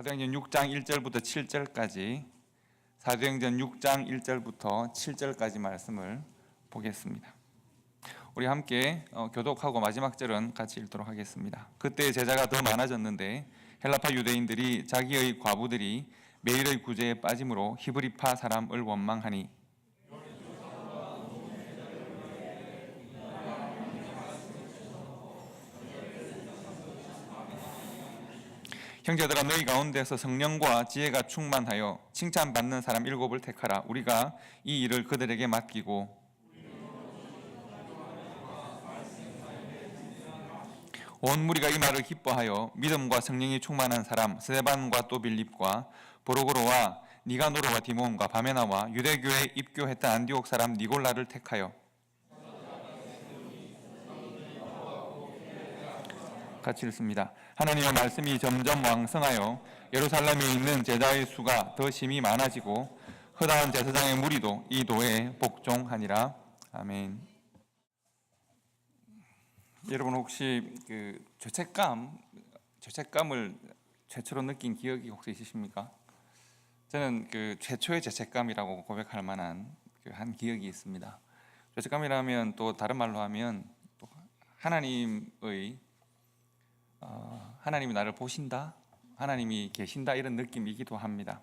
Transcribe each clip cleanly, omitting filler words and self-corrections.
사도행전 6장 1절부터 7절까지 사도행전 6장 1절부터 7절까지 말씀을 보겠습니다. 우리 함께 교독하고 마지막 절은 같이 읽도록 하겠습니다. 그때 제자가 더 많아졌는데 헬라파 유대인들이 자기의 과부들이 매일의 구제에 빠짐으로 히브리파 사람을 원망하니 형제들아 너희 가운데서 성령과 지혜가 충만하여 칭찬받는 사람 7을 택하라. 우리가 이 일을 그들에게 맡기고 온 무리가 이 말을 기뻐하여 믿음과 성령이 충만한 사람 스데반과 또 빌립과 보로고로와 니가노르와 디몬과 바메나와 유대교에 입교했던 안디옥 사람 니골라를 택하여 같이 읽습니다. 하나님의 말씀이 점점 왕성하여 예루살렘에 있는 제자의 수가 더 심히 많아지고 허다한 제사장의 무리도 이 도에 복종하니라. 아멘. 여러분 혹시 죄책감을 최초로 느낀 기억이 혹시 있으십니까? 저는 최초의 죄책감이라고 고백할 만한 한 기억이 있습니다. 죄책감이라면 또 다른 말로 하면 또 하나님이 나를 보신다, 하나님이 계신다 이런 느낌이기도 합니다.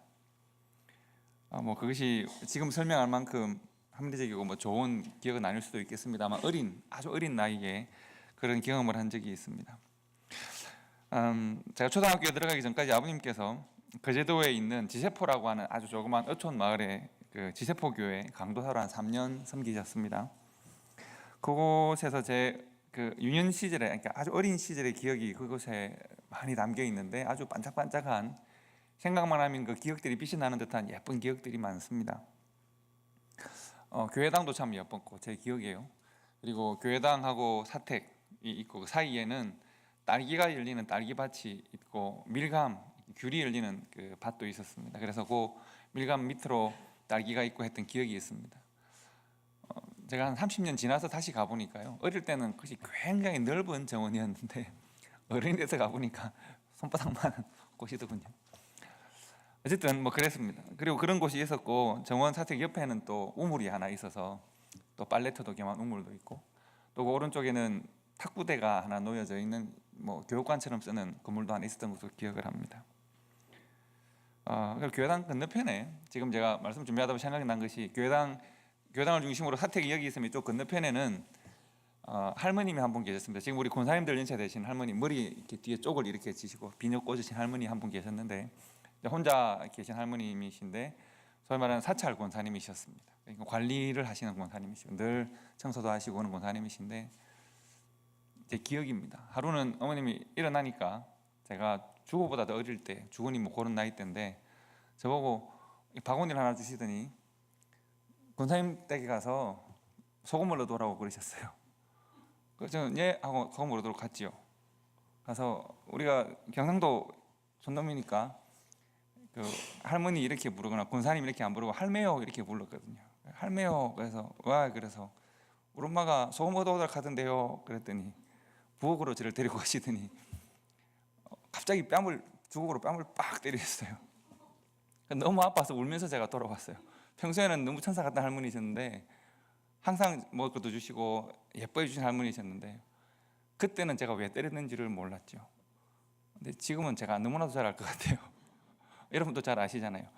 그것이 지금 설명할 만큼 합리적이고 좋은 기억은 아닐 수도 있겠습니다만 아주 어린 나이에 그런 경험을 한 적이 있습니다. 제가 초등학교에 들어가기 전까지 아버님께서 거제도에 있는 지세포라고 하는 아주 조그만 어촌 마을에 지세포교회 강도사로 한 3년 섬기셨습니다. 그곳에서 제 유년 시절에, 그러니까 아주 어린 시절의 기억이 그곳에 많이 담겨 있는데 아주 반짝반짝한, 생각만 하면 그 기억들이 빛이 나는 듯한 예쁜 기억들이 많습니다. 교회당도 참 예뻤고 제 기억이에요. 그리고 교회당하고 사택이 있고 그 사이에는 딸기가 열리는 딸기밭이 있고 귤이 열리는 그 밭도 있었습니다. 그래서 그 밀감 밑으로 딸기가 있고 했던 기억이 있습니다. 제가 한 30년 지나서 다시 가보니까요, 어릴 때는 그것이 굉장히 넓은 정원이었는데 어른이 돼서 가보니까 손바닥만한 곳이더군요. 어쨌든 그랬습니다. 그리고 그런 곳이 있었고 정원 사택 옆에는 또 우물이 하나 있어서 또 빨래터도 겸한 우물도 있고 또 그 오른쪽에는 탁구대가 하나 놓여져 있는 교육관처럼 쓰는 건물도 하나 있었던 것으로 기억을 합니다. 교회당 건너편에 지금 제가 말씀 준비하다 보니 생각이 난 것이 교회당을 중심으로 사택이 여기 있으면 이쪽 건너편에는 할머님이 한 분 계셨습니다. 지금 우리 권사님들 연세 되신 할머니, 머리 이렇게 뒤에 쪽을 이렇게 지시고 비녀 꽂으신 할머니 한 분 계셨는데 혼자 계신 할머님이신데 소위 말하는 사찰 권사님이셨습니다. 그러니까 관리를 하시는 권사님이시고 늘 청소도 하시고 하는 권사님이신데 제 기억입니다. 하루는 어머님이 일어나니까 제가 주호보다 더 어릴 때, 주호님 그런 나이 때인데 저보고 바구니를 하나 주시더니 권사님 댁에 가서 소금을 넣어두라고 그러셨어요. 그래서 저는 예 하고 소금을 넣어두러 갔지요. 가서 우리가 경상도 촌놈이니까 할머니 이렇게 부르거나 권사님 이렇게 안 부르고 할매요 이렇게 불렀거든요. 할매요. 그래서 우리 엄마가 소금 얻어오라 하던데요. 그랬더니 부엌으로 저를 데리고 가시더니 갑자기 주걱으로 뺨을 빡 때리셨어요. 너무 아파서 울면서 제가 돌아왔어요. 평소에는 너무 천사 같은 할머니셨는데 항상 먹을 것도 주시고 예뻐해 주신 할머니셨는데 그때는 제가 왜 때렸는지를 몰랐죠. 근데 지금은 제가 너무나도 잘 알 것 같아요. 여러분도 잘 아시잖아요.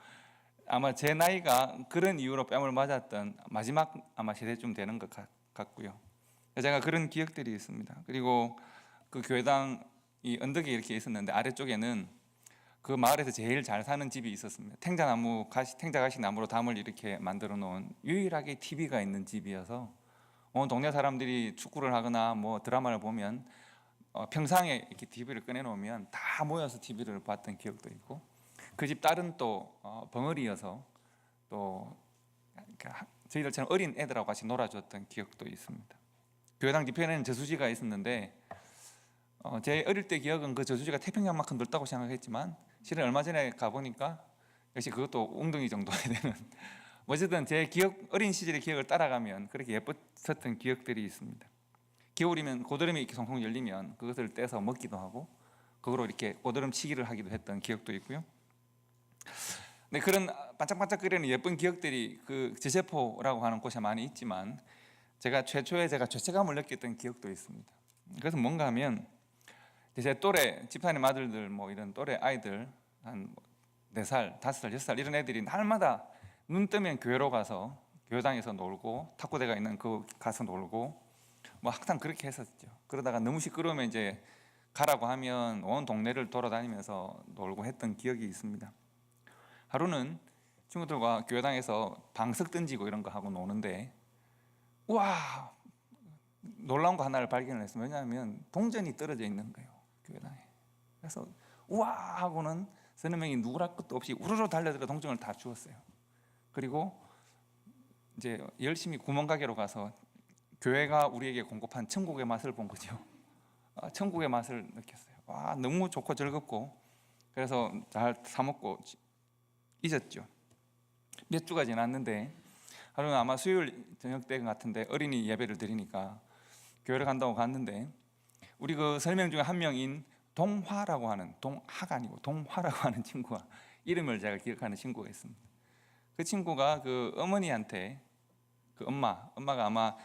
아마 제 나이가 그런 이유로 뺨을 맞았던 마지막 아마 세대쯤 되는 것 같고요. 제가 그런 기억들이 있습니다. 그리고 그 교회당이 언덕에 이렇게 있었는데 아래쪽에는 그 마을에서 제일 잘 사는 집이 있었습니다. 탱자가시 나무로 담을 이렇게 만들어 놓은 유일하게 TV가 있는 집이어서 온 동네 사람들이 축구를 하거나 드라마를 보면 평상에 이렇게 TV를 꺼내 놓으면 다 모여서 TV를 봤던 기억도 있고 그 집 딸은 또 벙어리여서 또 저희들처럼 어린 애들하고 같이 놀아줬던 기억도 있습니다. 교회당 뒤편에는 저수지가 있었는데 제 어릴 때 기억은 그 저수지가 태평양만큼 넓다고 생각했지만 실은 얼마 전에 가보니까 역시 그것도 웅덩이 정도 되는 어쨌든 제 어린 시절의 기억을 따라가면 그렇게 예뻤었던 기억들이 있습니다. 겨울이면 고드름이 이렇게 송송 열리면 그것을 떼서 먹기도 하고 그거로 이렇게 꼬드름치기를 하기도 했던 기억도 있고요. 네, 그런 반짝반짝거리는 예쁜 기억들이 그 지세포라고 하는 곳에 많이 있지만 제가 최초에 죄책감을 느꼈던 기억도 있습니다. 그래서 뭔가 하면 제 또래 집사님 아들들 뭐 이런 또래 아이들 한 4살, 5살, 6살 이런 애들이 날마다 눈 뜨면 교회로 가서 교회당에서 놀고 탁구대가 있는 그 가서 놀고 뭐 항상 그렇게 했었죠. 그러다가 너무 시끄러우면 이제 가라고 하면 온 동네를 돌아다니면서 놀고 했던 기억이 있습니다. 하루는 친구들과 교회당에서 방석 던지고 이런 거 하고 노는데 우와 놀라운 거 하나를 발견을 했어요. 왜냐하면 동전이 떨어져 있는 거예요, 교회당에. 그래서 우와 하고는 서너 명이 누구랄 것도 없이 우르르 달려들어 동전을 다 주웠어요. 그리고 이제 열심히 구멍가게로 가서 교회가 우리에게 공급한 천국의 맛을 본 거죠. 천국의 맛을 느꼈어요. 와 너무 좋고 즐겁고 그래서 잘 사 먹고 잊었죠. 몇 주가 지났는데 하루는 아마 수요일 저녁 때 같은데 어린이 예배를 드리니까 교회를 간다고 갔는데 우리 그 설명 중에 한 명인 동화라고 하는, 동화가 아니고 동화라고 하는 친구가, 이름을 제가 기억하는 친구가 있습니다. 그 친구가 그 어머니한테 그 엄마가 아마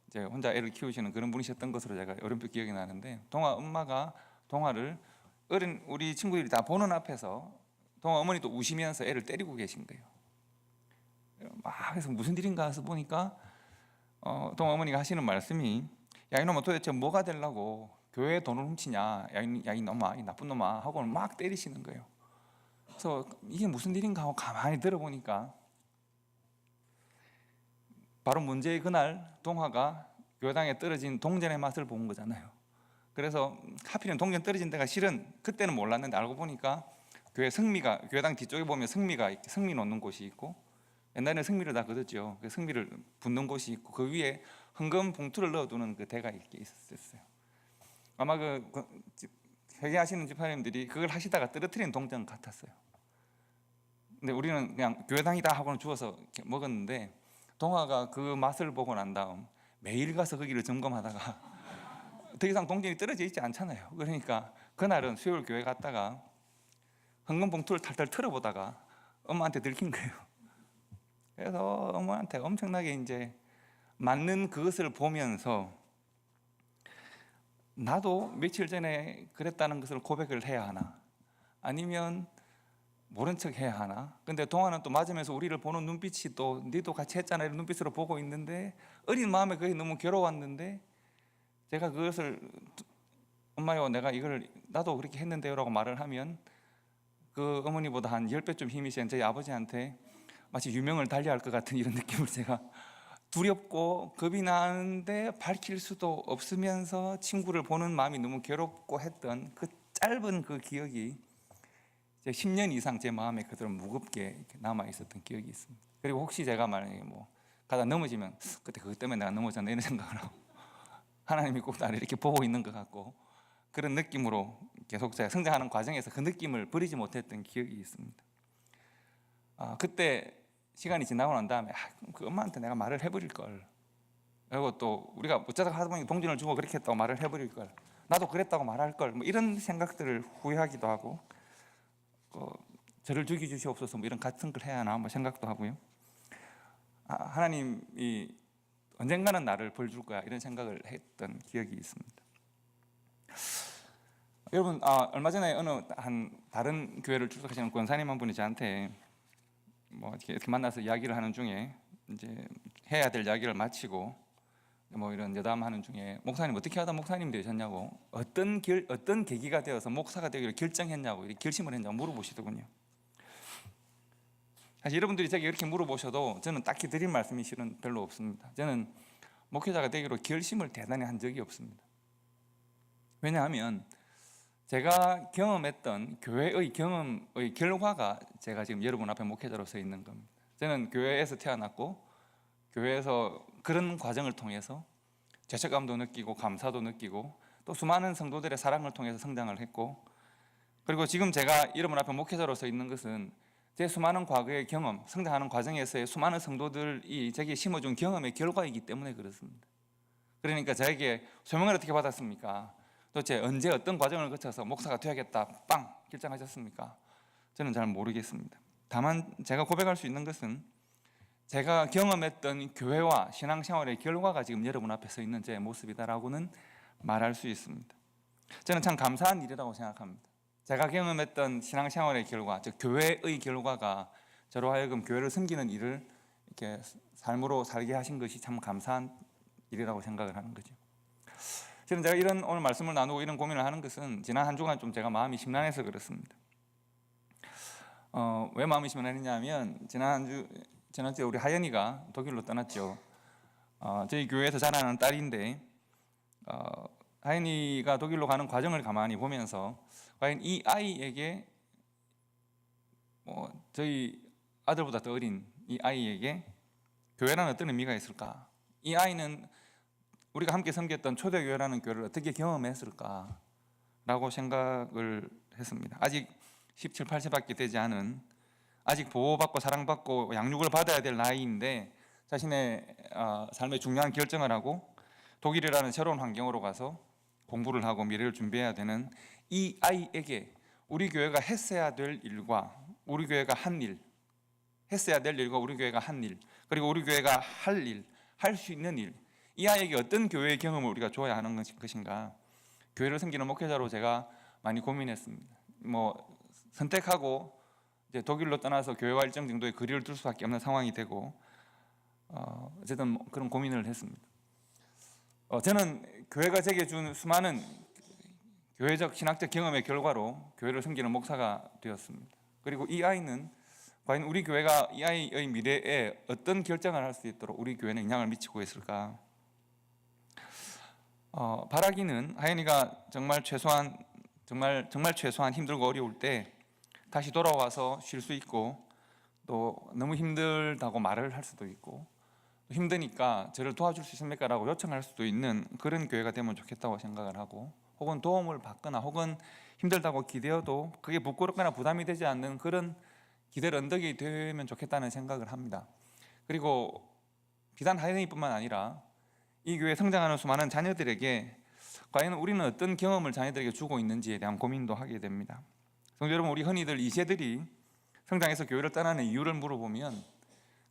이제 혼자 애를 키우시는 그런 분이셨던 것으로 제가 어렴풋 기억이 나는데 엄마가 동화를 우리 친구들이 다 보는 앞에서 동화 어머니도 우시면서 애를 때리고 계신 거예요. 그래서 무슨 일인가 해서 보니까 동화 어머니가 하시는 말씀이 야 이놈아 도대체 뭐가 되려고 교회에 돈을 훔치냐, 야 이놈아 이 나쁜 놈아 하고 막 때리시는 거예요. 그래서 이게 무슨 일인가 하고 가만히 들어보니까 바로 문제의 그날 동화가 교회당에 떨어진 동전의 맛을 본 거잖아요. 그래서 하필이면 동전 떨어진 데가 실은 그때는 몰랐는데 알고 보니까 교회당 뒤쪽에 보면 성미 놓는 곳이 있고 옛날에는 성미를 다 거뒀죠. 그 성미를 붓는 곳이 있고 그 위에 헌금 봉투를 넣어두는 그 대가 이렇게 있었어요. 아마 그 회개하시는 집사님들이 그걸 하시다가 떨어뜨린 동전 같았어요. 근데 우리는 그냥 교회당이다 하고는 주워서 먹었는데 동화가 그 맛을 보고 난 다음 매일 가서 거기를 점검하다가 더 이상 동전이 떨어져 있지 않잖아요. 그러니까 그날은 수요일 교회 갔다가 헌금 봉투를 탈탈 털어보다가 엄마한테 들킨 거예요. 그래서 엄마한테 엄청나게 이제 맞는 그것을 보면서 나도 며칠 전에 그랬다는 것을 고백을 해야 하나 아니면 모른 척 해야 하나. 근데 동화는 또 맞으면서 우리를 보는 눈빛이 또 니도 같이 했잖아 이런 눈빛으로 보고 있는데 어린 마음에 그게 너무 괴로웠는데 제가 그것을 엄마요 내가 이걸 나도 그렇게 했는데요 라고 말을 하면 그 어머니보다 한 10배쯤 힘이 센 저희 아버지한테 마치 유명을 달리할 것 같은 이런 느낌을 제가 두렵고 겁이 나는데 밝힐 수도 없으면서 친구를 보는 마음이 너무 괴롭고 했던 그 짧은 그 기억이 10년 이상 제 마음에 그대로 무겁게 남아 있었던 기억이 있습니다. 그리고 혹시 제가 만약에 뭐 가다 넘어지면 그때 그것 때문에 내가 넘어졌나 이런 생각을 하고 하나님이 꼭 나를 이렇게 보고 있는 것 같고 그런 느낌으로 계속 제가 성장하는 과정에서 그 느낌을 버리지 못했던 기억이 있습니다. 그때 시간이 지나고 난 다음에 그 엄마한테 내가 말을 해버릴 걸. 그리고 또 우리가 어쩌다가 하다 보니 동전을 주고 그렇게 했다고 말을 해버릴 걸. 나도 그랬다고 말할 걸. 뭐 이런 생각들을 후회하기도 하고 저를 죽여주시옵소서 뭐 이런 같은 걸 해야 하나 뭐 생각도 하고요. 하나님이 언젠가는 나를 벌 줄 거야 이런 생각을 했던 기억이 있습니다. 여러분 얼마 전에 어느 다른 교회를 출석하시는 권사님 한 분이 저한테 뭐 이렇게 만나서 이야기를 하는 중에 이제 해야 될 이야기를 마치고 뭐 이런 여담하는 중에 목사님 어떻게 하다 목사님 되셨냐고 어떤 계기가 되어서 목사가 되기를 결정했냐고 결심을 했냐고 물어보시더군요. 사실 여러분들이 제게 이렇게 물어보셔도 저는 딱히 드릴 말씀이 실은 별로 없습니다. 저는 목회자가 되기로 결심을 대단히 한 적이 없습니다. 왜냐하면 제가 경험했던 교회의 경험의 결과가 제가 지금 여러분 앞에 목회자로 서 있는 겁니다. 저는 교회에서 태어났고 교회에서 그런 과정을 통해서 죄책감도 느끼고 감사도 느끼고 또 수많은 성도들의 사랑을 통해서 성장을 했고 그리고 지금 제가 여러분 앞에 목회자로 서 있는 것은 제 수많은 과거의 경험, 성장하는 과정에서의 수많은 성도들이 제게 심어준 경험의 결과이기 때문에 그렇습니다. 그러니까 저에게 소명을 어떻게 받았습니까? 도대체 언제 어떤 과정을 거쳐서 목사가 되야겠다 빵 결정하셨습니까? 저는 잘 모르겠습니다. 다만 제가 고백할 수 있는 것은 제가 경험했던 교회와 신앙생활의 결과가 지금 여러분 앞에 서 있는 제 모습이다라고는 말할 수 있습니다. 저는 참 감사한 일이라고 생각합니다. 제가 경험했던 신앙생활의 결과, 즉 교회의 결과가 저로 하여금 교회를 섬기는 일을 이렇게 삶으로 살게 하신 것이 참 감사한 일이라고 생각을 하는 거죠. 저는 제가 이런 오늘 말씀을 나누고 이런 고민을 하는 것은 지난 한 주간 좀 제가 마음이 심란해서 그렇습니다. 왜 마음이 심란했냐면 지난주에 우리 하연이가 독일로 떠났죠. 저희 교회에서 자라는 딸인데 하연이가 독일로 가는 과정을 가만히 보면서 과연 이 아이에게 저희 아들보다 더 어린 이 아이에게 교회라는 어떤 의미가 있을까? 이 아이는 우리가 함께 섬겼던 초대교회라는 교회를 어떻게 경험했을까? 라고 생각을 했습니다. 아직 17, 18세밖에 되지 않은, 아직 보호받고 사랑받고 양육을 받아야 될 나이인데 자신의 삶의 중요한 결정을 하고 독일이라는 새로운 환경으로 가서 공부를 하고 미래를 준비해야 되는 이 아이에게 우리 교회가 했어야 될 일과 우리 교회가 한 일, 했어야 될 일과 우리 교회가 한 일, 그리고 우리 교회가 할 일, 할 수 있는 일, 이 아이에게 어떤 교회의 경험을 우리가 줘야 하는 것인가? 교회를 섬기는 목회자로 제가 많이 고민했습니다. 선택하고 이제 독일로 떠나서 교회와 일정 정도의 거리를 둘 수밖에 없는 상황이 되고 어쨌든 그런 고민을 했습니다. 저는 교회가 제게 준 수많은 교회적 신학적 경험의 결과로 교회를 섬기는 목사가 되었습니다. 그리고 이 아이는 과연 우리 교회가 이 아이의 미래에 어떤 결정을 할 수 있도록 우리 교회는 영향을 미치고 있을까? 바라기는 하연이가 정말 최소한 힘들고 어려울 때 다시 돌아와서 쉴 수 있고, 또 너무 힘들다고 말을 할 수도 있고, 힘드니까 저를 도와줄 수 있습니까? 라고 요청할 수도 있는 그런 교회가 되면 좋겠다고 생각을 하고, 혹은 도움을 받거나 혹은 힘들다고 기대어도 그게 부끄럽거나 부담이 되지 않는 그런 기댈 언덕이 되면 좋겠다는 생각을 합니다. 그리고 비단 하연이뿐만 아니라 이 교회에 성장하는 수많은 자녀들에게 과연 우리는 어떤 경험을 자녀들에게 주고 있는지에 대한 고민도 하게 됩니다. 성도 여러분, 우리 흔히들 2세들이 성장해서 교회를 떠나는 이유를 물어보면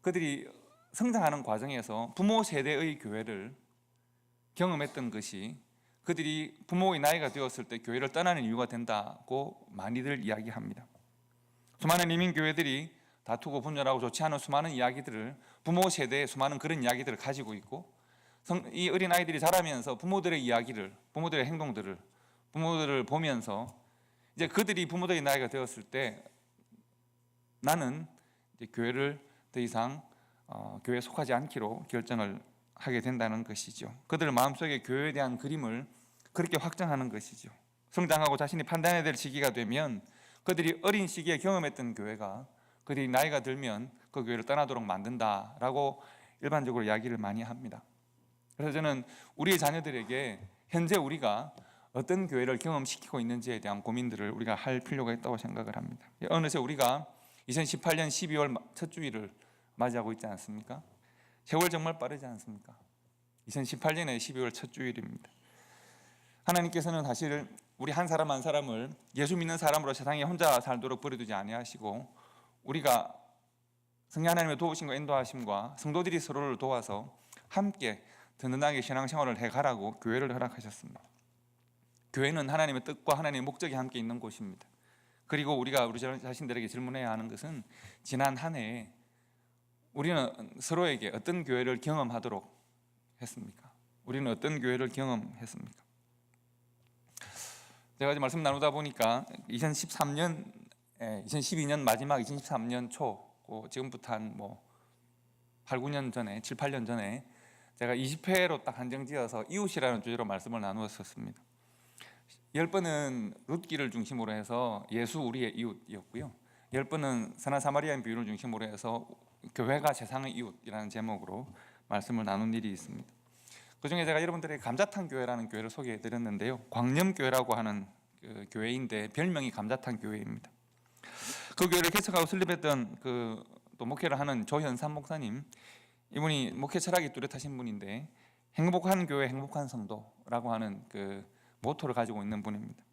그들이 성장하는 과정에서 부모 세대의 교회를 경험했던 것이 그들이 부모의 나이가 되었을 때 교회를 떠나는 이유가 된다고 많이들 이야기합니다. 수많은 이민교회들이 다투고 분열하고 좋지 않은 수많은 이야기들을, 부모 세대의 수많은 그런 이야기들을 가지고 있고, 이 어린 아이들이 자라면서 부모들의 이야기를, 부모들의 행동들을, 부모들을 보면서 이제 그들이 부모들의 나이가 되었을 때 나는 이제 교회를 더 이상 교회에 속하지 않기로 결정을 하게 된다는 것이죠. 그들 마음속에 교회에 대한 그림을 그렇게 확정하는 것이죠. 성장하고 자신이 판단해야 될 시기가 되면 그들이 어린 시기에 경험했던 교회가 그들이 나이가 들면 그 교회를 떠나도록 만든다라고 일반적으로 이야기를 많이 합니다. 그래서 저는 우리의 자녀들에게 현재 우리가 어떤 교회를 경험시키고 있는지에 대한 고민들을 우리가 할 필요가 있다고 생각을 합니다. 어느새 우리가 2018년 12월 첫 주일을 맞이하고 있지 않습니까? 세월 정말 빠르지 않습니까? 2018년의 12월 첫 주일입니다. 하나님께서는 사실 우리 한 사람 한 사람을 예수 믿는 사람으로 세상에 혼자 살도록 버려두지 아니하시고, 우리가 성령 하나님의 도우심과 인도하심과 성도들이 서로를 도와서 함께 든든하게 신앙생활을 해가라고 교회를 허락하셨습니다. 교회는 하나님의 뜻과 하나님의 목적이 함께 있는 곳입니다. 그리고 우리가 우리 자신들에게 질문해야 하는 것은 지난 한 해에 우리는 서로에게 어떤 교회를 경험하도록 했습니까? 우리는 어떤 교회를 경험했습니까? 제가 이제 말씀 나누다 보니까 2012년 마지막 2013년 초, 지금부터 한 8, 9년 전에, 7, 8년 전에 제가 20회로 딱 한정지어서 이웃이라는 주제로 말씀을 나누었었습니다. 10번은 룻기를 중심으로 해서 예수 우리의 이웃이었고요. 10번은 선한 사마리아인 비유를 중심으로 해서 교회가 세상의 이웃이라는 제목으로 말씀을 나눈 일이 있습니다. 그중에 제가 여러분들에게 감자탕 교회라는 교회를 소개해 드렸는데요. 광념교회라고 하는 그 교회인데 별명이 감자탕 교회입니다. 그 교회를 개척하고 설립했던 또 목회를 하는 조현삼 목사님, 이분이 목회 철학이 뚜렷하신 분인데 행복한 교회 행복한 성도라고 하는 그 모토를 가지고 있는 분입니다.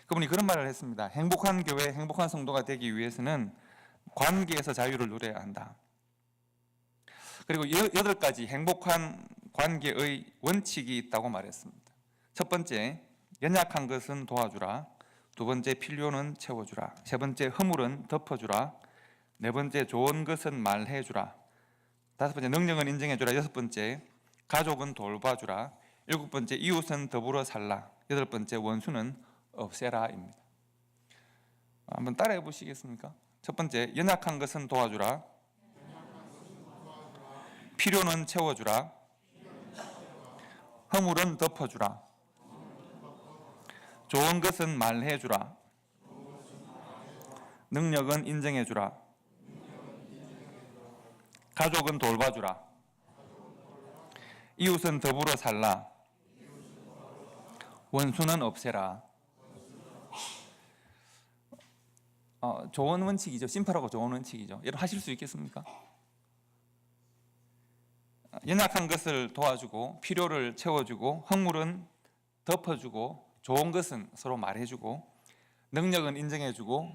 그분이 그런 말을 했습니다. 행복한 교회, 행복한 성도가 되기 위해서는 관계에서 자유를 누려야 한다. 그리고 8가지 행복한 관계의 원칙이 있다고 말했습니다. 첫 번째, 연약한 것은 도와주라. 두 번째, 필요는 채워주라. 세 번째, 허물은 덮어주라. 네 번째, 좋은 것은 말해주라. 다섯 번째, 능력은 인정해주라. 여섯 번째, 가족은 돌봐주라. 일곱 번째, 이웃은 더불어 살라. 여덟 번째, 원수는 없애라입니다. 한번 따라해 보시겠습니까? 첫 번째, 연약한 것은 도와주라. 필요는 채워주라. 허물은 덮어주라. 좋은 것은 말해주라. 능력은 인정해주라. 가족은 돌봐주라. 이웃은 더불어 살라. 원수는 없애라. 좋은 원칙이죠. 심플하고 좋은 원칙이죠. 여러분 하실 수 있겠습니까? 연약한 것을 도와주고 필요를 채워주고 허물은 덮어주고 좋은 것은 서로 말해주고 능력은 인정해주고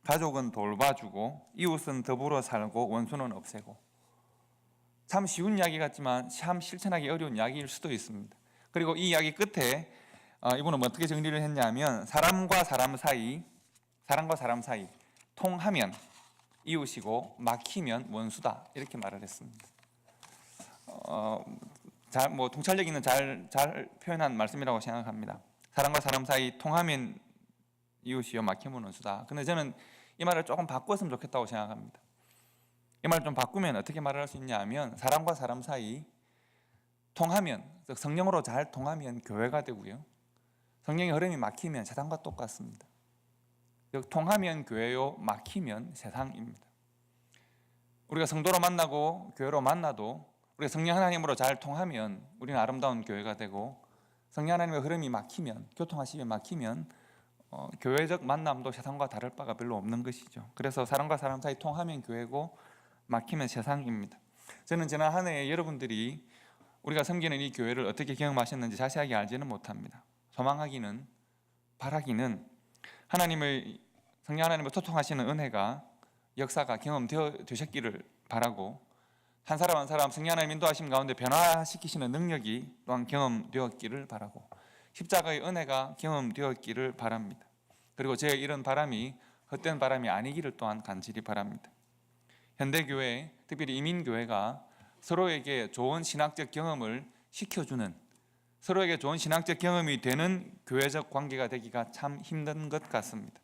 가족은 돌봐주고 이웃은 더불어 살고 원수는 없애고. 참 쉬운 이야기 같지만 참 실천하기 어려운 이야기일 수도 있습니다. 그리고 이 이야기 끝에 이분은 어떻게 정리를 했냐면 사람과 사람 사이 통하면 이웃이고 막히면 원수다 이렇게 말을 했습니다. 통찰력 있는 잘 표현한 말씀이라고 생각합니다. 사람과 사람 사이 통하면 이웃이요 막히면 원수다. 근데 저는 이 말을 조금 바꿨으면 좋겠다고 생각합니다. 이 말을 좀 바꾸면 어떻게 말을 할 수 있냐 하면 사람과 사람 사이 통하면, 즉 성령으로 잘 통하면 교회가 되고요, 성령의 흐름이 막히면 세상과 똑같습니다. 즉 통하면 교회요, 막히면 세상입니다. 우리가 성도로 만나고 교회로 만나도 우리가 성령 하나님으로 잘 통하면 우리는 아름다운 교회가 되고, 성령 하나님의 흐름이 막히면, 교통하심이 막히면 교회적 만남도 세상과 다를 바가 별로 없는 것이죠. 그래서 사람과 사람 사이 통하면 교회고 막히면 세상입니다. 저는 지난 한 해에 여러분들이 우리가 섬기는 이 교회를 어떻게 경험하셨는지 자세하게 알지는 못합니다. 소망하기는, 바라기는 성령 하나님과 소통하시는 은혜가, 역사가 경험되셨기를 바라고, 한 사람 한 사람 성령 하나님 인도하심 가운데 변화시키시는 능력이 또한 경험되었기를 바라고, 십자가의 은혜가 경험되었기를 바랍니다. 그리고 제 이런 바람이 헛된 바람이 아니기를 또한 간절히 바랍니다. 현대교회, 특별히 이민교회가 서로에게 좋은 신학적 경험을 시켜주는, 서로에게 좋은 신학적 경험이 되는 교회적 관계가 되기가 참 힘든 것 같습니다.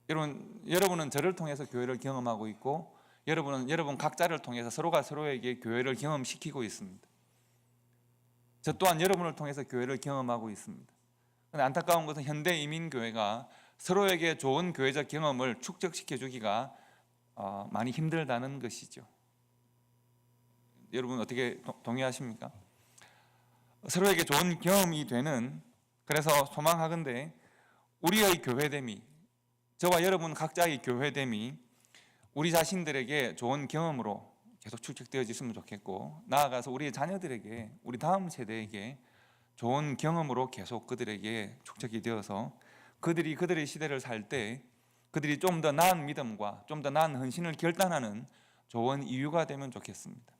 여러분은 저를 통해서 교회를 경험하고 있고, 여러분은 여러분 각자를 통해서 서로가 서로에게 교회를 경험시키고 있습니다. 저 또한 여러분을 통해서 교회를 경험하고 있습니다. 그런데 안타까운 것은 현대 이민교회가 서로에게 좋은 교회적 경험을 축적시켜 주기가 많이 힘들다는 것이죠. 여러분 어떻게 동의하십니까? 서로에게 좋은 경험이 되는, 그래서 소망하건대 우리의 교회됨이, 저와 여러분 각자의 교회됨이 우리 자신들에게 좋은 경험으로 계속 축적되어졌으면 좋겠고, 나아가서 우리 자녀들에게, 우리 다음 세대에게 좋은 경험으로 계속 그들에게 축적이 되어서 그들이 그들의 시대를 살 때 그들이 좀 더 나은 믿음과 좀 더 나은 헌신을 결단하는 좋은 이유가 되면 좋겠습니다.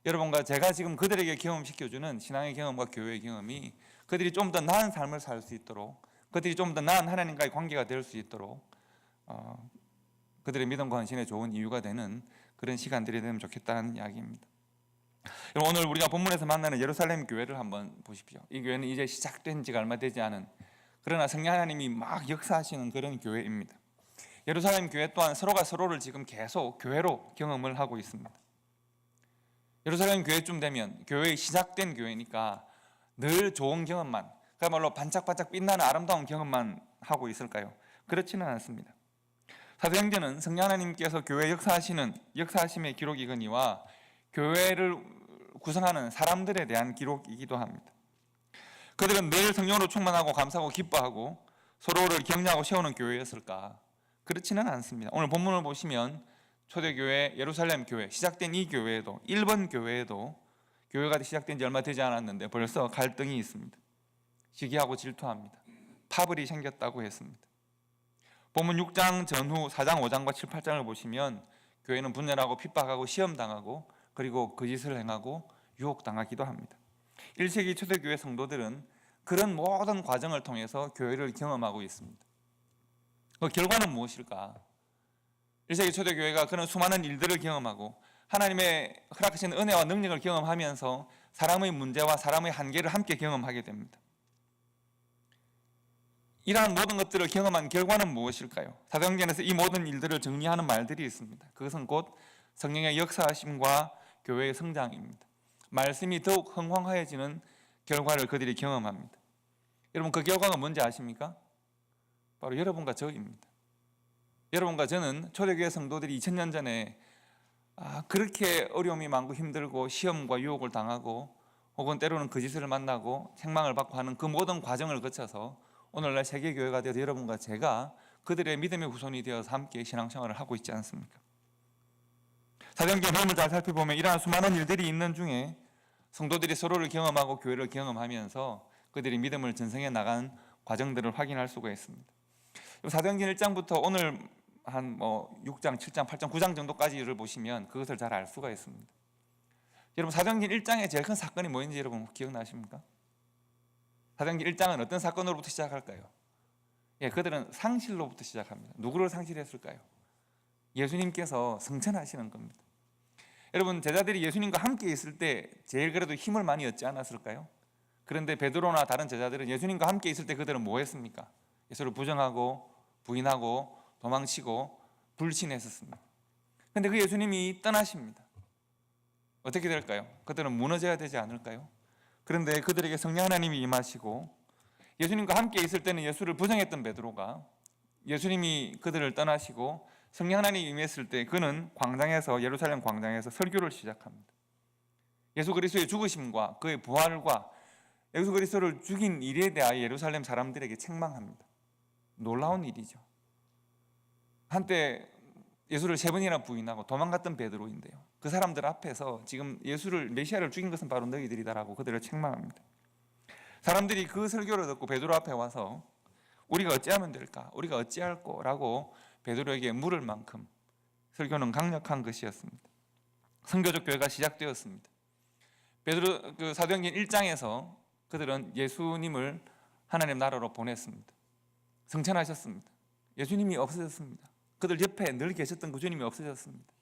여러분과 제가 지금 그들에게 경험시켜주는 신앙의 경험과 교회의 경험이 그들이 좀 더 나은 삶을 살 수 있도록, 그들이 좀 더 나은 하나님과의 관계가 될 수 있도록 그들의 믿음과 헌신에 좋은 이유가 되는 그런 시간들이 되면 좋겠다는 이야기입니다. 오늘 우리가 본문에서 만나는 예루살렘 교회를 한번 보십시오. 이 교회는 이제 시작된 지가 얼마 되지 않은, 그러나 성령 하나님이 막 역사하시는 그런 교회입니다. 예루살렘 교회 또한 서로가 서로를 지금 계속 교회로 경험을 하고 있습니다. 예루살렘 교회쯤 되면, 교회의 시작된 교회니까 늘 좋은 경험만, 그야말로 반짝반짝 빛나는 아름다운 경험만 하고 있을까요? 그렇지는 않습니다. 사도행전은 성령 하나님께서 교회 역사하심의 기록이거니와 교회를 구성하는 사람들에 대한 기록이기도 합니다. 그들은 늘 성령으로 충만하고 감사하고 기뻐하고 서로를 격려하고 세우는 교회였을까? 그렇지는 않습니다. 오늘 본문을 보시면 초대교회, 예루살렘 교회, 시작된 이 교회에도, 1번 교회에도 교회가 시작된 지 얼마 되지 않았는데 벌써 갈등이 있습니다. 시기하고 질투합니다. 파벌이 생겼다고 했습니다. 본문 6장 전후 4장, 5장과 7, 8장을 보시면 교회는 분열하고 핍박하고 시험당하고 그리고 거짓을 행하고 유혹당하기도 합니다. 1세기 초대교회 성도들은 그런 모든 과정을 통해서 교회를 경험하고 있습니다. 그 결과는 무엇일까? 1세기 초대교회가 그런 수많은 일들을 경험하고 하나님의 허락하신 은혜와 능력을 경험하면서 사람의 문제와 사람의 한계를 함께 경험하게 됩니다. 이러한 모든 것들을 경험한 결과는 무엇일까요? 사도행전에서 이 모든 일들을 정리하는 말들이 있습니다. 그것은 곧 성령의 역사하심과 교회의 성장입니다. 말씀이 더욱 흥황하여지는 결과를 그들이 경험합니다. 여러분, 그 결과가 뭔지 아십니까? 바로 여러분과 저입니다. 여러분과 저는 초대교회 성도들이 2000년 전에 그렇게 어려움이 많고 힘들고 시험과 유혹을 당하고 혹은 때로는 거짓을 만나고 책망을 받고 하는 그 모든 과정을 거쳐서 오늘날 세계교회가 되어서 여러분과 제가 그들의 믿음의 후손이 되어서 함께 신앙생활을 하고 있지 않습니까? 사도행전 내용을 잘 살펴보면 이러한 수많은 일들이 있는 중에 성도들이 서로를 경험하고 교회를 경험하면서 그들이 믿음을 전승해 나간 과정들을 확인할 수가 있습니다. 사도행전 1장부터 오늘 한 6장, 7장, 8장, 9장 정도까지를 보시면 그것을 잘 알 수가 있습니다. 여러분, 사도행전 1장의 제일 큰 사건이 뭐인지 여러분 기억나십니까? 사도행전 1장은 어떤 사건으로부터 시작할까요? 그들은 상실로부터 시작합니다. 누구를 상실했을까요? 예수님께서 승천하시는 겁니다. 여러분, 제자들이 예수님과 함께 있을 때 제일 그래도 힘을 많이 얻지 않았을까요? 그런데 베드로나 다른 제자들은 예수님과 함께 있을 때 그들은 뭐 했습니까? 예수를 부정하고 부인하고 도망치고 불신했었습니다. 그런데 그 예수님이 떠나십니다. 어떻게 될까요? 그들은 무너져야 되지 않을까요? 그런데 그들에게 성령 하나님이 임하시고 예수님과 함께 있을 때는 예수를 부정했던 베드로가 예수님이 그들을 떠나시고 성령 하나님이 임했을 때 그는 광장에서 예루살렘 광장에서 설교를 시작합니다. 예수 그리스도의 죽으심과 그의 부활과 예수 그리스도를 죽인 일에 대하여 예루살렘 사람들에게 책망합니다. 놀라운 일이죠. 한때 예수를 3번이나 부인하고 도망갔던 베드로인데요, 그 사람들 앞에서 지금 예수를 메시아를 죽인 것은 바로 너희들이다라고 그들을 책망합니다. 사람들이 그 설교를 듣고 베드로 앞에 와서 우리가 어찌하면 될까? 우리가 어찌할꼬? 라고 베드로에게 물을 만큼 설교는 강력한 것이었습니다. 선교적 교회가 시작되었습니다. 베드로 사도행전 1장에서 그들은 예수님을 하나님 나라로 보냈습니다. 승천하셨습니다. 예수님이 없어졌습니다. 그들 옆에 늘 계셨던 그 주님이 없어졌습니다.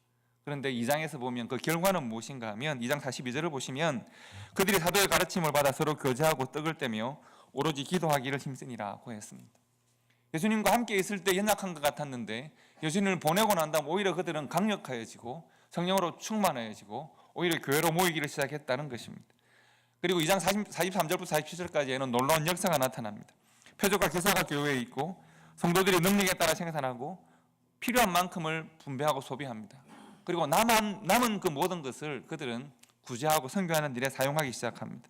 그런데 2장에서 보면 그 결과는 무엇인가 하면 2장 42절을 보시면 그들이 사도의 가르침을 받아 서로 교제하고 떡을 떼며 오로지 기도하기를 힘쓰니라고 했습니다. 예수님과 함께 있을 때 연약한 것 같았는데 예수님을 보내고 난 다음 오히려 그들은 강력해지고 성령으로 충만해지고 오히려 교회로 모이기를 시작했다는 것입니다. 그리고 2장 43절부터 47절까지에는 놀라운 역사가 나타납니다. 표적과 기사가 교회에 있고 성도들이 능력에 따라 생산하고 필요한 만큼을 분배하고 소비합니다. 그리고 남은 그 모든 것을 그들은 구제하고 선교하는 일에 사용하기 시작합니다.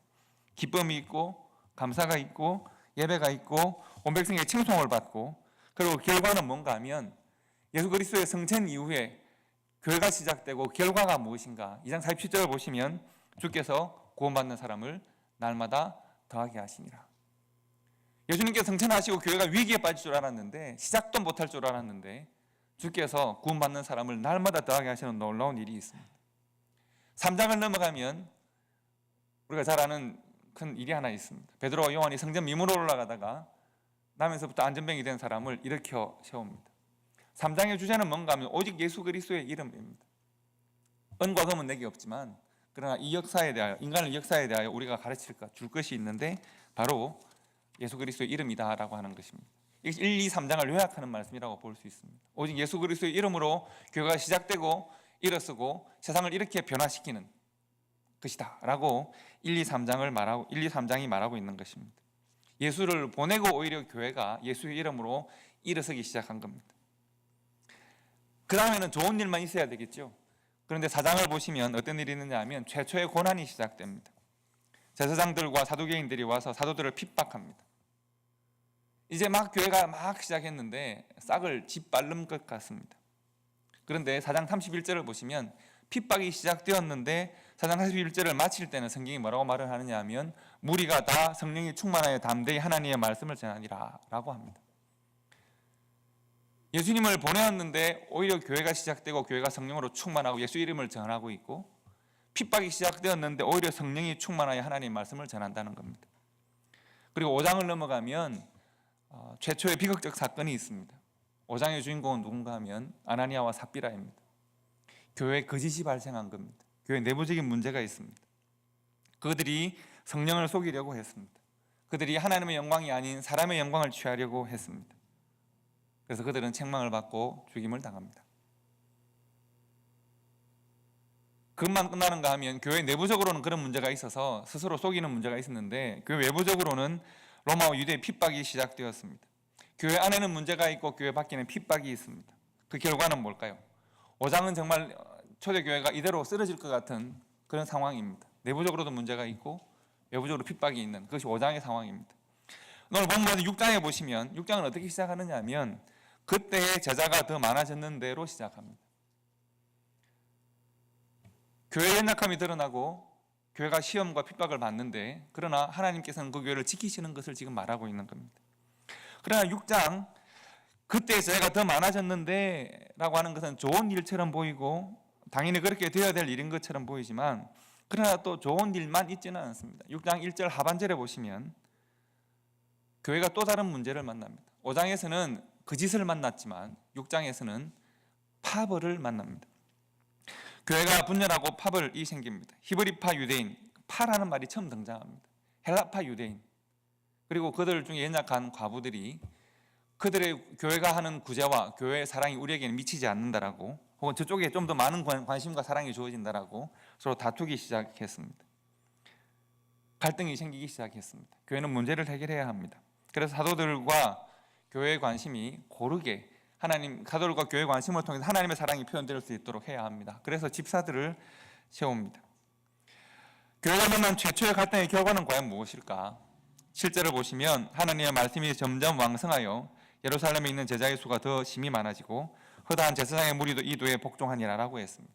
기쁨이 있고 감사가 있고 예배가 있고 온 백성의 칭송을 받고, 그리고 결과는 뭔가 하면 예수 그리스도의 승천 이후에 교회가 시작되고 결과가 무엇인가? 2장 47절을 보시면 주께서 구원받는 사람을 날마다 더하게 하시니라. 예수님께서 승천하시고 교회가 위기에 빠질 줄 알았는데, 시작도 못할 줄 알았는데 주께서 구원받는 사람을 날마다 더하게 하시는 놀라운 일이 있습니다. 3장을 넘어가면 우리가 잘 아는 큰 일이 하나 있습니다. 베드로와 요한이 성전 미문으로 올라가다가 남에서부터 안전병이 된 사람을 일으켜 세웁니다. 3장의 주제는 뭔가 하면 오직 예수 그리스도의 이름입니다. 은과 금은 내게 없지만 그러나 이 역사에 대하여, 인간의 역사에 대하여 우리가 줄 것이 있는데 바로 예수 그리스도의 이름이다라고 하는 것입니다. 1, 2, 3장을 요약하는 말씀이라고 볼 수 있습니다. 오직 예수 그리스도의 이름으로 교회가 시작되고 일어서고 세상을 이렇게 변화시키는 것이다 라고 1, 2, 3장이 말하고 있는 것입니다. 예수를 보내고 오히려 교회가 예수의 이름으로 일어서기 시작한 겁니다. 그 다음에는 좋은 일만 있어야 되겠죠. 그런데 4장을 보시면 어떤 일이 있느냐 하면 최초의 고난이 시작됩니다. 제사장들과 사두개인들이 와서 사도들을 핍박합니다. 이제 막 교회가 막 시작했는데 싹을 짓밟는 것 같습니다. 그런데 4장 31절을 보시면 핍박이 시작되었는데 4장 41절을 마칠 때는 성경이 뭐라고 말을 하느냐 하면 무리가 다 성령이 충만하여 담대히 하나님의 말씀을 전하니라 라고 합니다. 예수님을 보내었는데 오히려 교회가 시작되고 교회가 성령으로 충만하고 예수 이름을 전하고 있고, 핍박이 시작되었는데 오히려 성령이 충만하여 하나님의 말씀을 전한다는 겁니다. 그리고 5장을 넘어가면 최초의 비극적 사건이 있습니다. 5장의 주인공은 누군가 하면 아나니아와 삽비라입니다. 교회에 거짓이 발생한 겁니다. 교회 내부적인 문제가 있습니다. 그들이 성령을 속이려고 했습니다. 그들이 하나님의 영광이 아닌 사람의 영광을 취하려고 했습니다. 그래서 그들은 책망을 받고 죽임을 당합니다. 그것만 끝나는가 하면 교회 내부적으로는 그런 문제가 있어서 스스로 속이는 문제가 있었는데, 교회 외부적으로는 로마와 유대의 핍박이 시작되었습니다. 교회 안에는 문제가 있고 교회 밖에는 핍박이 있습니다. 그 결과는 뭘까요? 5장은 정말 초대교회가 이대로 쓰러질 것 같은 그런 상황입니다. 내부적으로도 문제가 있고 외부적으로 핍박이 있는, 그것이 5장의 상황입니다. 오늘 본문 6장에 보시면 6장은 어떻게 시작하느냐 하면 그때의 제자가 더 많아졌는 대로 시작합니다. 교회의 연약함이 드러나고 교회가 시험과 핍박을 받는데, 그러나 하나님께서는 그 교회를 지키시는 것을 지금 말하고 있는 겁니다. 그러나 6장 그때의 제자가 더 많아졌는데 라고 하는 것은 좋은 일처럼 보이고 당연히 그렇게 되어야 될 일인 것처럼 보이지만, 그러나 또 좋은 일만 있지는 않습니다. 6장 1절 하반절에 보시면 교회가 또 다른 문제를 만납니다. 5장에서는 그 짓을 만났지만 6장에서는 파벌을 만납니다. 교회가 분열하고 파벌이 생깁니다. 히브리파 유대인, 파라는 말이 처음 등장합니다. 헬라파 유대인, 그리고 그들 중에 연약한 과부들이 그들의 교회가 하는 구제와 교회의 사랑이 우리에게는 미치지 않는다라고, 혹은 저쪽에 좀 더 많은 관심과 사랑이 주어진다라고 서로 다투기 시작했습니다. 갈등이 생기기 시작했습니다. 교회는 문제를 해결해야 합니다. 그래서 사도들과 교회의 관심이 고르게, 사도들과 교회의 관심을 통해서 하나님의 사랑이 표현될 수 있도록 해야 합니다. 그래서 집사들을 세웁니다. 교회가 만난 최초의 갈등의 결과는 과연 무엇일까? 7절을 보시면 하나님의 말씀이 점점 왕성하여 예루살렘에 있는 제자의 수가 더 심히 많아지고 허다한 제사장의 무리도 이도에 복종하니라 라고 했습니다.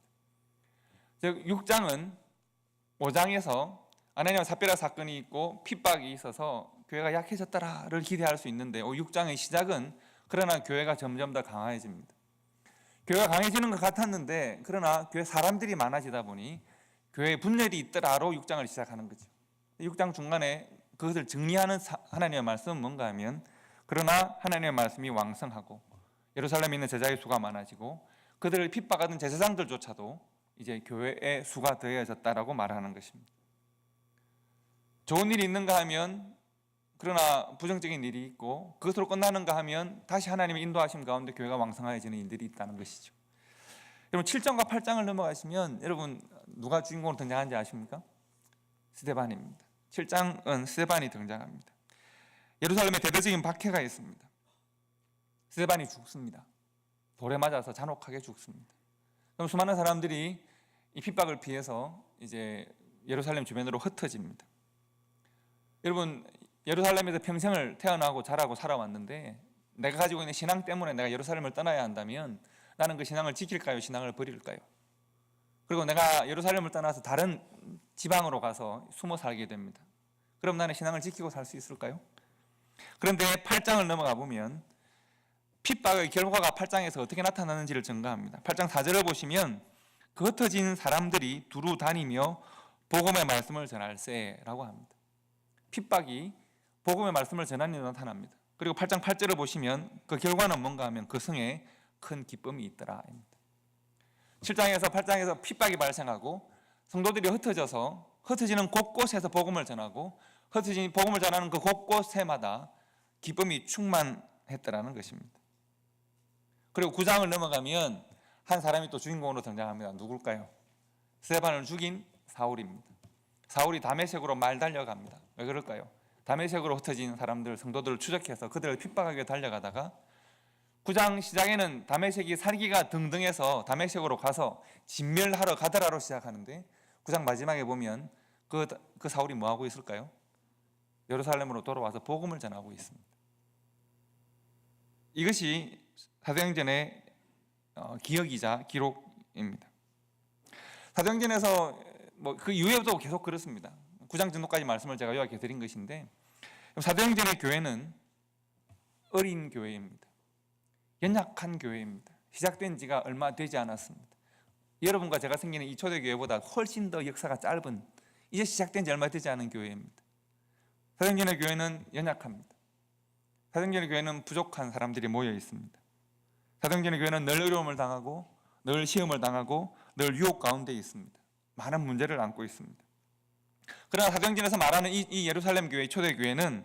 즉 6장은 5장에서 아나니아와 삽비라 사건이 있고 핍박이 있어서 교회가 약해졌다를 기대할 수 있는데, 6장의 시작은 그러나 교회가 점점 더 강해집니다. 교회가 강해지는 것 같았는데, 그러나 교회 사람들이 많아지다 보니 교회에 분열이 있더라로 6장을 시작하는 거죠. 6장 중간에 그것을 정리하는 하나님의 말씀은 뭔가 하면, 그러나 하나님의 말씀이 왕성하고 예루살렘에 있는 제자의 수가 많아지고 그들을 핍박하던 제사장들조차도 이제 교회의 수가 더해졌다라고 말하는 것입니다. 좋은 일이 있는가 하면, 그러나 부정적인 일이 있고, 그것으로 끝나는가 하면 다시 하나님의 인도하심 가운데 교회가 왕성해지는 일들이 있다는 것이죠. 여러분 7장과 8장을 넘어가시면 여러분 누가 주인공으로 등장하는지 아십니까? 스데반입니다. 7장은 스데반이 등장합니다. 예루살렘에 대대적인 박해가 있습니다. 스데반이 죽습니다. 돌에 맞아서 잔혹하게 죽습니다. 그럼 수많은 사람들이 이 핍박을 피해서 이제 예루살렘 주변으로 흩어집니다. 여러분 예루살렘에서 평생을 태어나고 자라고 살아왔는데, 내가 가지고 있는 신앙 때문에 내가 예루살렘을 떠나야 한다면 나는 그 신앙을 지킬까요? 신앙을 버릴까요? 그리고 내가 예루살렘을 떠나서 다른 지방으로 가서 숨어 살게 됩니다. 그럼 나는 신앙을 지키고 살 수 있을까요? 그런데 8장을 넘어가 보면 핍박의 결과가 8장에서 어떻게 나타나는지를 증가합니다. 8장 4절을 보시면 그 흩어진 사람들이 두루 다니며 복음의 말씀을 전할세라고 합니다. 핍박이 복음의 말씀을 전하는 일로 나타납니다. 그리고 8장 8절을 보시면 그 결과는 뭔가 하면 그 성에 큰 기쁨이 있더라. 7장에서 8장에서 핍박이 발생하고 성도들이 흩어지는 곳곳에서 복음을 전하고, 흩어진 복음을 전하는 그 곳곳에마다 기쁨이 충만했더라는 것입니다. 그리고 9장을 넘어가면 한 사람이 또 주인공으로 등장합니다. 누굴까요? 스데반을 죽인 사울입니다. 사울이 다메섹으로 말 달려갑니다. 왜 그럴까요? 다메섹으로 흩어진 사람들, 성도들을 추적해서 그들을 핍박하게 달려가다가 9장 시작에는 다메섹이 살기가 등등해서 다메섹으로 가서 진멸하러 가더라로 시작하는데, 9장 마지막에 보면 그 사울이 뭐하고 있을까요? 예루살렘으로 돌아와서 복음을 전하고 있습니다. 이것이 사도행전의 기억이자 기록입니다. 사도행전에서 뭐 그 이후에도 계속 그렇습니다. 9장 전도까지 말씀을 제가 요약해 드린 것인데, 사도행전의 교회는 어린 교회입니다. 연약한 교회입니다. 시작된 지가 얼마 되지 않았습니다. 여러분과 제가 생기는 이 초대교회보다 훨씬 더 역사가 짧은, 이제 시작된 지 얼마 되지 않은 교회입니다. 사도행전의 교회는 연약합니다. 사도행전의 교회는 부족한 사람들이 모여 있습니다. 사도행전의 교회는 늘 어려움을 당하고 늘 시험을 당하고 늘 유혹 가운데 있습니다. 많은 문제를 안고 있습니다. 그러나 사도행전에서 말하는 이 예루살렘 교회, 초대교회는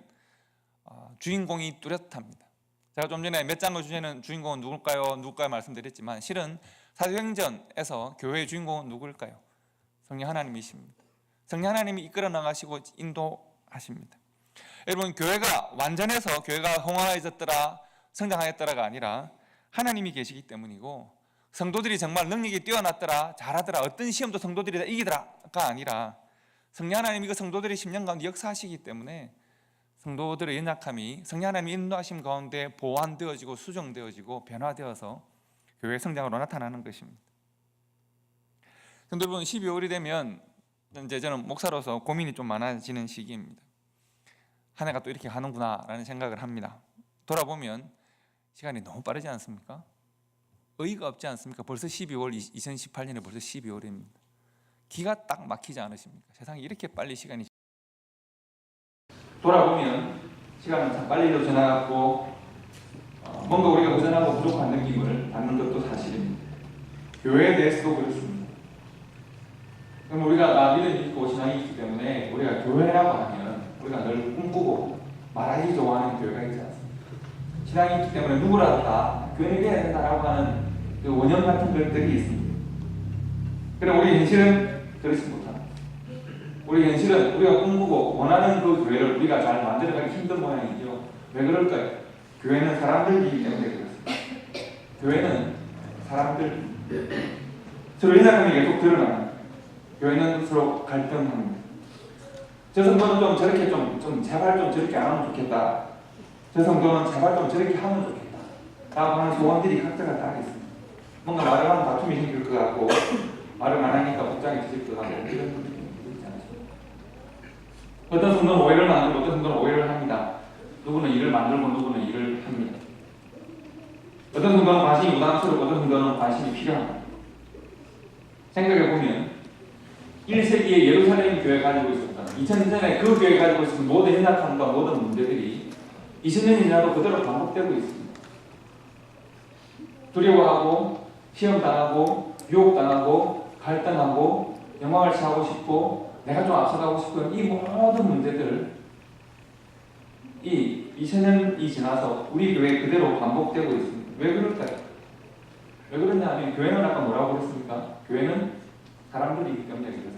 주인공이 뚜렷합니다. 제가 좀 전에 몇 장을 주제는 주인공은 누굴까요? 말씀드렸지만 실은 사도행전에서 교회의 주인공은 누굴까요? 성령 하나님이십니다. 성령 하나님이 이끌어 나가시고 인도하십니다. 여러분, 교회가 완전해서 교회가 홍황해졌더라, 성장하였더라가 아니라 하나님이 계시기 때문이고, 성도들이 정말 능력이 뛰어났더라, 잘하더라, 어떤 시험도 성도들이 다 이기더라가 아니라 성령 하나님이 그 성도들의 10년 가운데 역사하시기 때문에 성도들의 연약함이 성령 하나님의 인도하심 가운데 보완되어지고 수정되어지고 변화되어서 교회의 성장으로 나타나는 것입니다. 성도 여러분, 12월이 되면 이제 저는 목사로서 고민이 좀 많아지는 시기입니다. 한 해가 또 이렇게 가는구나 라는 생각을 합니다. 돌아보면 시간이 너무 빠르지 않습니까? 의의가 없지 않습니까? 벌써 12월, 2018년에 벌써 12월입니다. 기가 딱 막히지 않으십니까? 세상에 이렇게 빨리 시간이 돌아보면 시간은 참 빨리도 지나갔고 뭔가 우리가 고전하고 부족한 느낌을 받는 것도 사실입니다. 교회에 대해서도 그렇습니다. 그럼 우리가 믿음이 있고 신앙이 있기 때문에 우리가 교회라고 하면 우리가 늘 꿈꾸고 말하기 좋아하는 교회가 있지 않습니까? 신앙이 있기 때문에 누구라도 다 교회를 해야 된다라고 하는 그 원형 같은 것들이 있습니다. 그럼 우리 현실은 그렇지 못합니다. 우리 현실은 우리가 꿈꾸고 원하는 그 교회를 우리가 잘 만들어가기 힘든 모양이죠. 왜 그럴까요? 교회는 사람들이기 때문에 그렇습니다. 교회는 사람들, 서로 연약함이 계속 드러납니다. 교회는 서로 갈등합니다. 저 성도는 좀 저렇게 제발 좀 저렇게 안 하면 좋겠다. 저 성도는 제발 좀 저렇게 하면 좋겠다. 라고 하는 소원들이 각자가 다 있습니다. 뭔가 말을 하면 다툼이 생길 것 같고 말을 안 하니까 복장이 뒤질 것 같고 이런 것들이 있지 않습니까? 어떤 성도는 오해를 만들고 어떤 성도는 오해를 합니다. 누구는 일을 만들고 누구는 일을 합니다. 어떤 성도는 관심이 부담스럽고 어떤 성도는 관심이 필요합니다. 생각해보면 1세기에 예루살렘 교회가 가지고 있었던 2000년 전에 그 교회가 가지고 있었던 모든 연약함과 모든 문제들이 20년이 지나도 그대로 반복되고 있습니다. 두려워하고 시험당하고 유혹당하고 갈등하고 영광을 취하고 싶고 내가 좀 앞서가고 싶은 이 모든 문제들, 이 2000년이 지나서 우리 교회에 그대로 반복되고 있습니다. 왜 그럴까요? 왜 그러냐면 교회는 아까 뭐라고 그랬습니까? 교회는 사람들이기 때문에 그렇습니다.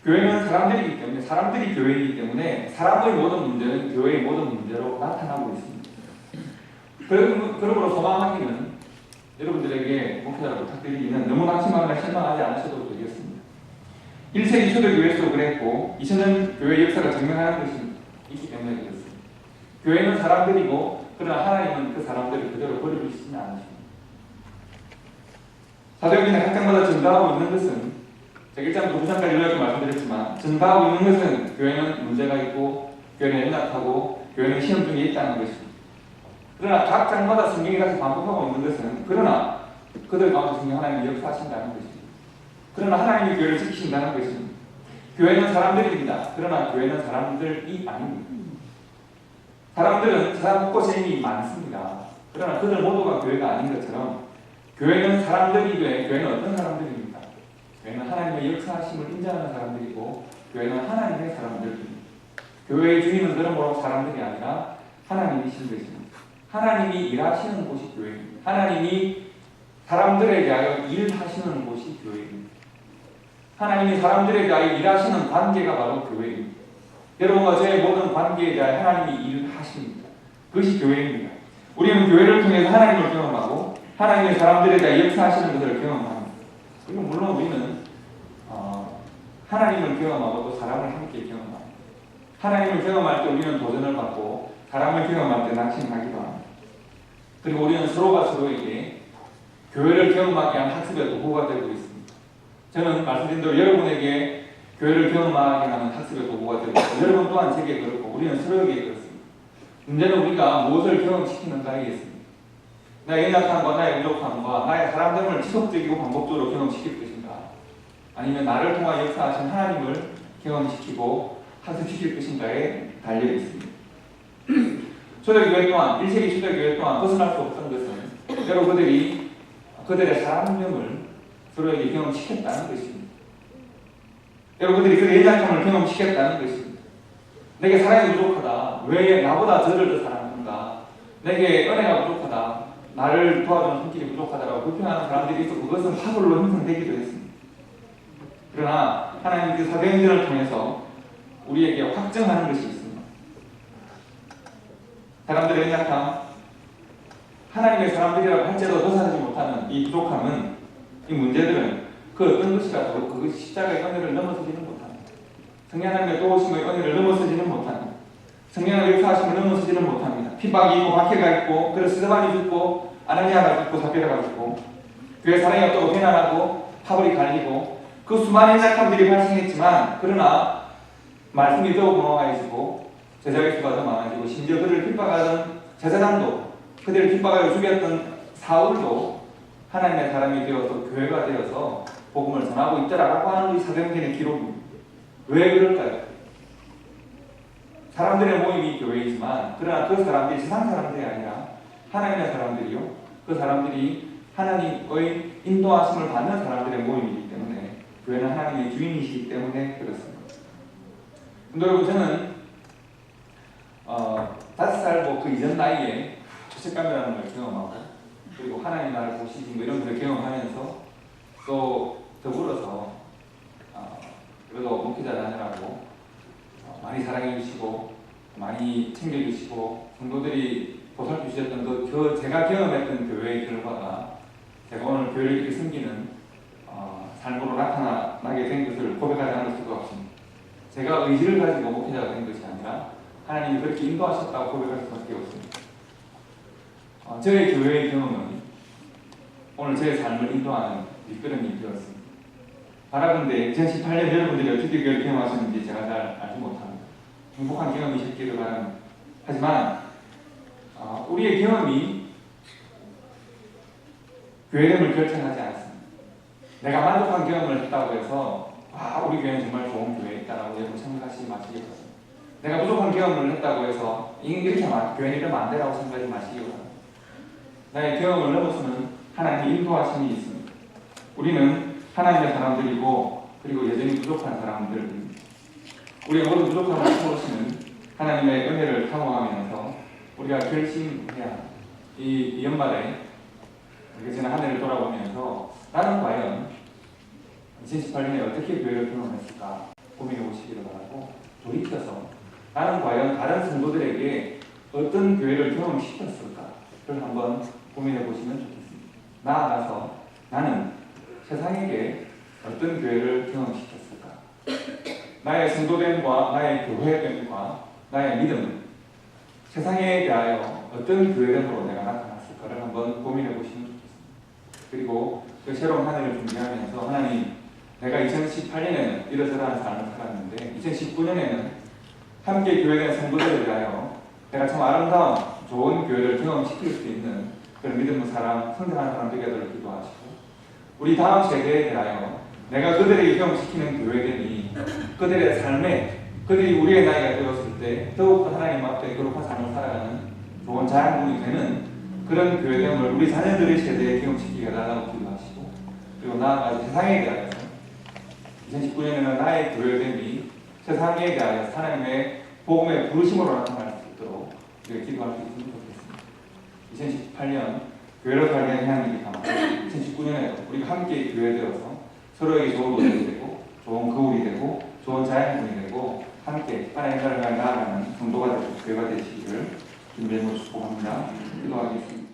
교회는 사람들이기 때문에, 사람들이 교회이기 때문에 사람의 모든 문제는 교회의 모든 문제로 나타나고 있습니다. 그러므로 소망하기는 여러분들에게 목회자로 부탁드리기는 너무 낙심하거나 실망하지 않으셔도 되겠습니다. 1세기 초대교회에서도 그랬고 2000년 교회의 역사가 증명하는 것이 있기 때문에 그렇습니다. 교회는 사람들이고 그러나 하나님은 그 사람들을 그대로 버리시지는 않으십니다. 사도행전의 각 장마다 증가하고 있는 것은 제가 1장부터 9장까지 이렇게 말씀드렸지만 증가하고 있는 것은 교회는 문제가 있고 교회는 연약하고 교회는 시험 중에 있다는 것입니다. 그러나 각 장마다 성경이 가서 반복하고 있는 것은 그러나 그들 가운데 성령 하나님이 역사하신다는 것입니다. 그러나 하나님이 교회를 지키신다는 것입니다. 교회는 사람들입니다. 그러나 교회는 사람들이 아닙니다. 사람들은 사람 곳곳에 많습니다. 그러나 그들 모두가 교회가 아닌 것처럼 교회는 사람들이되 교회는 어떤 사람들입니까? 교회는 하나님의 역사하심을 인정하는 사람들이고 교회는 하나님의 사람들입니다. 교회의 주인은 그러므로 사람들이 아니라 하나님이신 것입니다. 하나님이 일하시는 곳이 교회입니다. 하나님이 사람들에 대하여 일하시는 곳이 교회입니다. 하나님이 사람들에 대하여 일하시는 관계가 바로 교회입니다. 여러분과 저의 모든 관계에 대하여 하나님이 일하십니다. 그것이 교회입니다. 우리는 교회를 통해서 하나님을 경험하고 하나님의 사람들에 대하여 역사하시는 것을 경험합니다. 그리고 물론 우리는 하나님을 경험하고 또 사람을 함께 경험합니다. 하나님을 경험할 때 우리는 도전을 받고 사람을 경험할 때 낙심하기도 합니다. 그리고 우리는 서로가 서로에게 교회를 경험하게 한 학습의 도구가 되고 있습니다. 저는 말씀드린 대로 여러분에게 교회를 경험하게 하는 학습의 도구가 되고 여러분 또한 제게 그렇고 우리는 서로에게 그렇습니다. 문제는 우리가 무엇을 경험시키는가에 있습니다. 나의 연약함과 나의 부족함과 나의 사람됨을 지속적이고 반복적으로 경험시킬 것인가, 아니면 나를 통하 역사하신 하나님을 경험시키고 학습시킬 것인가에 달려 있습니다. 초대교회 또한 1세기 초대교회 또한 벗어날 수 없던 것은 여러 그들이 그들의 사람됨을 서로에게 경험시켰다는 것입니다. 여러분들이 그 연약함을 경험시켰다는 것입니다. 내게 사랑이 부족하다. 왜 나보다 저를 더 사랑하는가? 내게 은혜가 부족하다. 나를 도와주는 손길이 부족하다라고 불평하는 사람들이 있어 그것은 파벌로 형성되기도 했습니다. 그러나 하나님 그 사도행전을 통해서 우리에게 확증하는 것이 있습니다. 사람들의 연약함, 하나님의 사람들이라고 할지라도 벗어나지 못하는 이 부족함은, 이 문제들은 그 어떤 것이라도 그것이 십자가의 은혜를 넘어서지는 못합니다. 성령 하나님의 도우심의 은혜를 넘어서지는 못합니다. 성령의 역사하심을 넘어서지는 못합니다. 핍박이 있고 박해가 있고 그래서 스데반이 죽고 아나니아가 죽고 삽비라가 죽고 교회 사랑이 없다고 비난하고 파벌이 갈리고 그 수많은 연약함들이 발생했지만, 그러나 말씀이 더욱 강화해지고 제자의 수가 더 많아지고 심지어 그들을 핍박하던 제사장도, 그들을 핍박하여 죽였던 사울도 하나님의 사람이 되어서 교회가 되어서 복음을 전하고 있더라라고 하는 이 사도행전의 기록입니다. 왜 그럴까요? 사람들의 모임이 교회이지만 그러나 그 사람들이 세상 사람들이 아니라 하나님의 사람들이요, 그 사람들이 하나님의 인도하심을 받는 사람들의 모임이기 때문에 교회는 하나님의 주인이시기 때문에 그렇습니다. 근데 여러분, 저는 5살 뭐 그 이전 나이에 죄책감이라는 걸 경험하고, 그리고 하나님 나를 보시지 뭐 이런 것을 경험하면서 또 더불어서 그래도 목회자 다니라고 많이 사랑해 주시고 많이 챙겨 주시고 성도들이 보살펴 주셨던 그 제가 경험했던 교회의 결과가 제가 오늘 교회를 이렇게 섬기는 삶으로 나타나게 된 것을 고백하지 않을 수가 없습니다. 제가 의지를 가지고 목회자가 된 것이 아니라 하나님이 그렇게 인도하셨다고 고백할 수밖에 없습니다. 저의 교회의 경험은 오늘 저의 삶을 인도하는 밑거름이 되었습니다. 바라본데 2018년 여러분들이 어떻게 교회를 경험하셨는지 제가 잘 알지 못합니다. 행복한 경험이셨기를 바랍니다. 하지만 우리의 경험이 교회됨을 결정하지 않습니다. 내가 만족한 경험을 했다고 해서 우리 교회는 정말 좋은 교회였다라고 여러분 생각하시지 마시기 바랍니다. 내가 부족한 경험을 했다고 해서 이렇게 하면 교회는 이러면 안 되라고 생각하지 마시기 바랍니다. 나의 경험을 넘어서는 하나님의 인도하심이 있습니다. 우리는 하나님의 사람들이고 그리고 여전히 부족한 사람들입니다. 우리가 모두 부족함을 채우시는 하나님의 은혜를 탐험하면서 우리가 결심해야 이 연말에 이렇게 지난 한 해를 돌아보면서 나는 과연 2018년에 어떻게 교회를 경험했을까 고민해 보시기를 바라고, 돌이켜서 나는 과연 다른 성도들에게 어떤 교회를 경험시켰을까를 한번 고민해 보시면 좋겠습니다. 나아가서 나는 세상에게 어떤 교회를 경험시켰을까? 나의 성도됨과 나의 교회됨과 나의 믿음은 세상에 대하여 어떤 교회됨으로 내가 나타났을까를 한번 고민해 보시면 좋겠습니다. 그리고 그 새로운 한 해를 준비하면서 하나님, 내가 2018년에는 이러저러한 삶을 살았는데 2019년에는 함께 교회된 성도들에 대하여 내가 참 아름다운 좋은 교회를 경험시킬 수 있는 그런 믿음의 사람, 성장하는 사람 되게 하도록 기도하시고, 우리 다음 세대에 대하여 내가 그들에게 경험시키는 교회됨이 그들의 삶에, 그들이 우리의 나이가 되었을 때 더욱더 하나님 앞에 거룩한 삶을 살아가는 좋은 자양분이 되는 그런 교회됨을 우리 자녀들의 세대에 경험시키게 해달라고 기도하시고, 그리고 나아가서 세상에 대하여서 2019년에는 나의 교회됨이 세상에 대하여 하나님의 복음의 부르심으로 나타날 수 있도록 우리가 기도할 수 있으면 좋겠습니다. 2018년 교회로 살게 하나님께 감사합니다. 2019년에 우리가 함께 교회되어서 서로에게 좋은 모델이 되고 좋은 거울이 되고 좋은 자양분이 되고 함께 하나님 나라를 나아가는 성도가 되고 교회가 되시기를 주님의 이름으로 축복합니다. 기도하겠습니다.